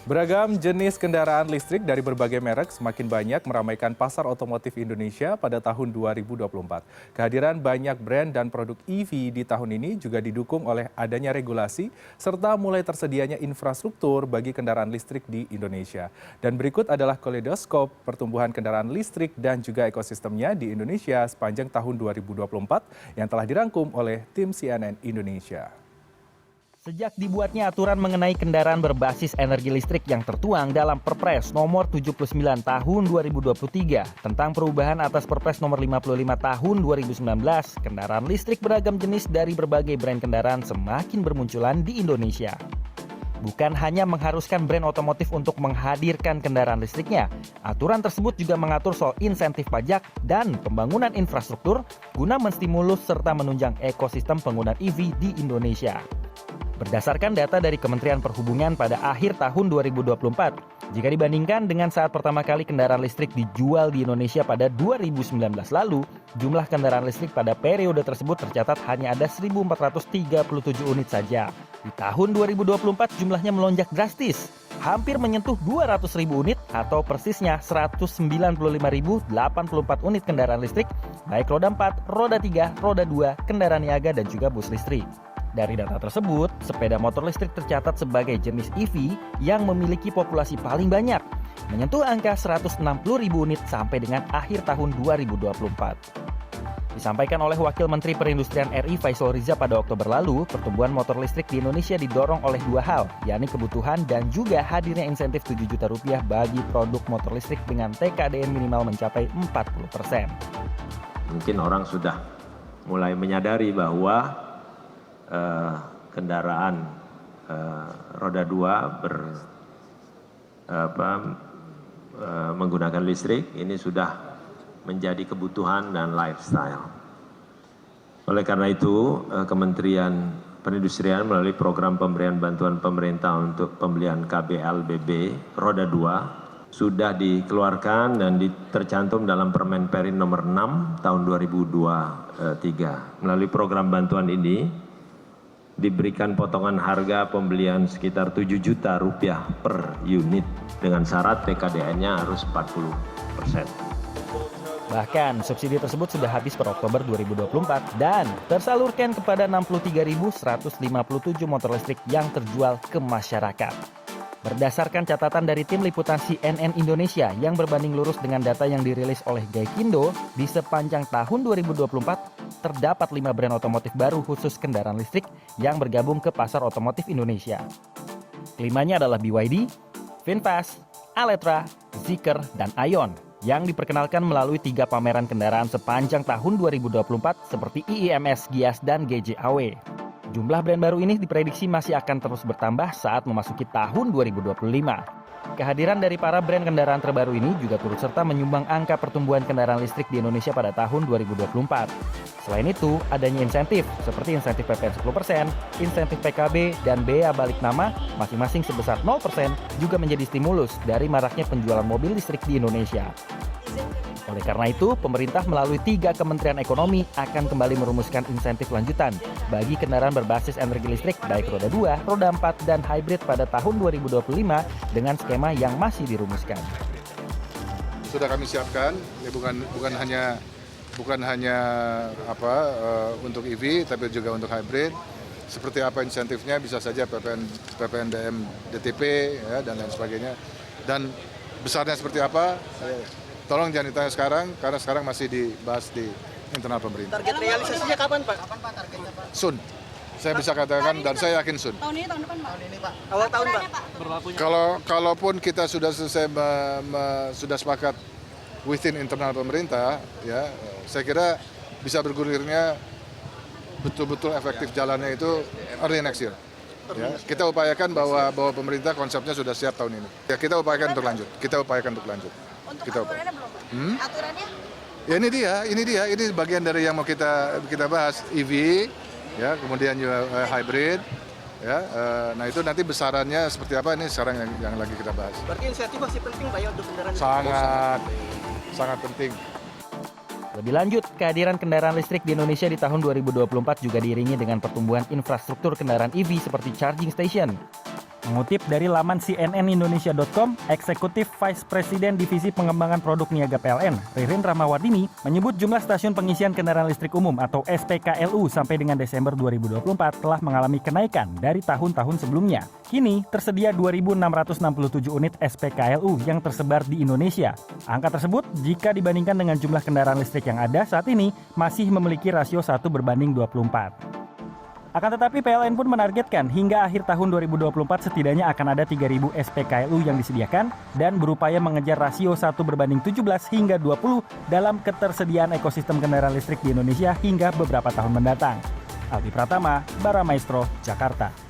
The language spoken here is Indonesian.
Beragam jenis kendaraan listrik dari berbagai merek semakin banyak meramaikan pasar otomotif Indonesia pada tahun 2024. Kehadiran banyak brand dan produk EV di tahun ini juga didukung oleh adanya regulasi serta mulai tersedianya infrastruktur bagi kendaraan listrik di Indonesia. Dan berikut adalah kaleidoskop pertumbuhan kendaraan listrik dan juga ekosistemnya di Indonesia sepanjang tahun 2024 yang telah dirangkum oleh tim CNN Indonesia. Sejak dibuatnya aturan mengenai kendaraan berbasis energi listrik yang tertuang dalam Perpres nomor 79 tahun 2023 tentang perubahan atas Perpres nomor 55 tahun 2019, kendaraan listrik beragam jenis dari berbagai brand kendaraan semakin bermunculan di Indonesia. Bukan hanya mengharuskan brand otomotif untuk menghadirkan kendaraan listriknya, aturan tersebut juga mengatur soal insentif pajak dan pembangunan infrastruktur guna menstimulus serta menunjang ekosistem penggunaan EV di Indonesia. Berdasarkan data dari Kementerian Perhubungan pada akhir tahun 2024, jika dibandingkan dengan saat pertama kali kendaraan listrik dijual di Indonesia pada 2019 lalu, jumlah kendaraan listrik pada periode tersebut tercatat hanya ada 1.437 unit saja. Di tahun 2024 jumlahnya melonjak drastis, hampir menyentuh 200.000 unit atau persisnya 195.084 unit kendaraan listrik, baik roda 4, roda 3, roda 2, kendaraan niaga dan juga bus listrik. Dari data tersebut, sepeda motor listrik tercatat sebagai jenis EV yang memiliki populasi paling banyak, menyentuh angka 160.000 unit sampai dengan akhir tahun 2024. Disampaikan oleh Wakil Menteri Perindustrian RI Faisal Riza pada Oktober lalu, pertumbuhan motor listrik di Indonesia didorong oleh dua hal, yakni kebutuhan dan juga hadirnya insentif 7 juta rupiah bagi produk motor listrik dengan TKDN minimal mencapai 40%. Mungkin orang sudah mulai menyadari bahwa kendaraan roda 2 menggunakan listrik ini sudah menjadi kebutuhan dan lifestyle. Oleh karena itu, Kementerian Perindustrian melalui program pemberian bantuan pemerintah untuk pembelian KBLBB roda 2 sudah dikeluarkan dan tercantum dalam Permen Perin nomor 6 tahun 2023. Melalui program bantuan ini diberikan potongan harga pembelian sekitar 7 juta rupiah per unit dengan syarat PKDN-nya harus 40%. Bahkan subsidi tersebut sudah habis per Oktober 2024 dan tersalurkan kepada 63.157 motor listrik yang terjual ke masyarakat. Berdasarkan catatan dari tim liputan CNN Indonesia yang berbanding lurus dengan data yang dirilis oleh Gaikindo, di sepanjang tahun 2024 terdapat 5 brand otomotif baru khusus kendaraan listrik yang bergabung ke pasar otomotif Indonesia. Kelimanya adalah BYD, VinFast, Aletra, Zeekr, dan Aion yang diperkenalkan melalui 3 pameran kendaraan sepanjang tahun 2024 seperti IIMS, Gias, dan GJAW. Jumlah brand baru ini diprediksi masih akan terus bertambah saat memasuki tahun 2025. Kehadiran dari para brand kendaraan terbaru ini juga turut serta menyumbang angka pertumbuhan kendaraan listrik di Indonesia pada tahun 2024. Selain itu, adanya insentif seperti insentif PPN 10%, insentif PKB, dan bea balik nama masing-masing sebesar 0% juga menjadi stimulus dari maraknya penjualan mobil listrik di Indonesia. Oleh karena itu, pemerintah melalui 3 Kementerian Ekonomi akan kembali merumuskan insentif lanjutan bagi kendaraan berbasis energi listrik baik roda 2, roda 4, dan hybrid pada tahun 2025 dengan skema yang masih dirumuskan. Sudah kami siapkan, ya bukan hanya untuk EV, tapi juga untuk hybrid. Seperti apa insentifnya, bisa saja PPNBM DTP ya, dan lain sebagainya. Dan besarnya seperti apa? Tolong jangan ditanya sekarang, karena sekarang masih dibahas di internal pemerintah. Target realisasinya kapan, Pak? Soon. Saya bisa katakan dan saya yakin soon. Tahun ini, tahun depan, Pak? Tahun ini, Pak. Awal tahun, Pak? Kalaupun kita sudah selesai sudah sepakat within internal pemerintah, ya, saya kira bisa bergulirnya betul-betul efektif jalannya itu early next year. Ya, kita upayakan bahwa pemerintah konsepnya sudah siap tahun ini. Ya, kita upayakan untuk lanjut. Untuk aturannya belum, Pak? Aturannya? Ya ini bagian dari yang mau kita bahas, EV, ya, kemudian juga hybrid, ya. Nah itu nanti besarannya seperti apa ini sekarang yang lagi kita bahas. Berarti insentif masih penting, Pak, ya, untuk kendaraan? Sangat penting. Lebih lanjut, kehadiran kendaraan listrik di Indonesia di tahun 2024 juga diiringi dengan pertumbuhan infrastruktur kendaraan EV seperti charging station. Mengutip dari laman cnnindonesia.com, Eksekutif Vice President Divisi Pengembangan Produk Niaga PLN, Ririn Rahmawardini, menyebut jumlah stasiun pengisian kendaraan listrik umum atau SPKLU sampai dengan Desember 2024 telah mengalami kenaikan dari tahun-tahun sebelumnya. Kini tersedia 2.667 unit SPKLU yang tersebar di Indonesia. Angka tersebut, jika dibandingkan dengan jumlah kendaraan listrik yang ada saat ini, masih memiliki rasio 1:24. Akan tetapi PLN pun menargetkan hingga akhir tahun 2024 setidaknya akan ada 3.000 SPKLU yang disediakan dan berupaya mengejar rasio 1:17 hingga 20 dalam ketersediaan ekosistem kendaraan listrik di Indonesia hingga beberapa tahun mendatang. Aldi Pratama, Baramaestro, Jakarta.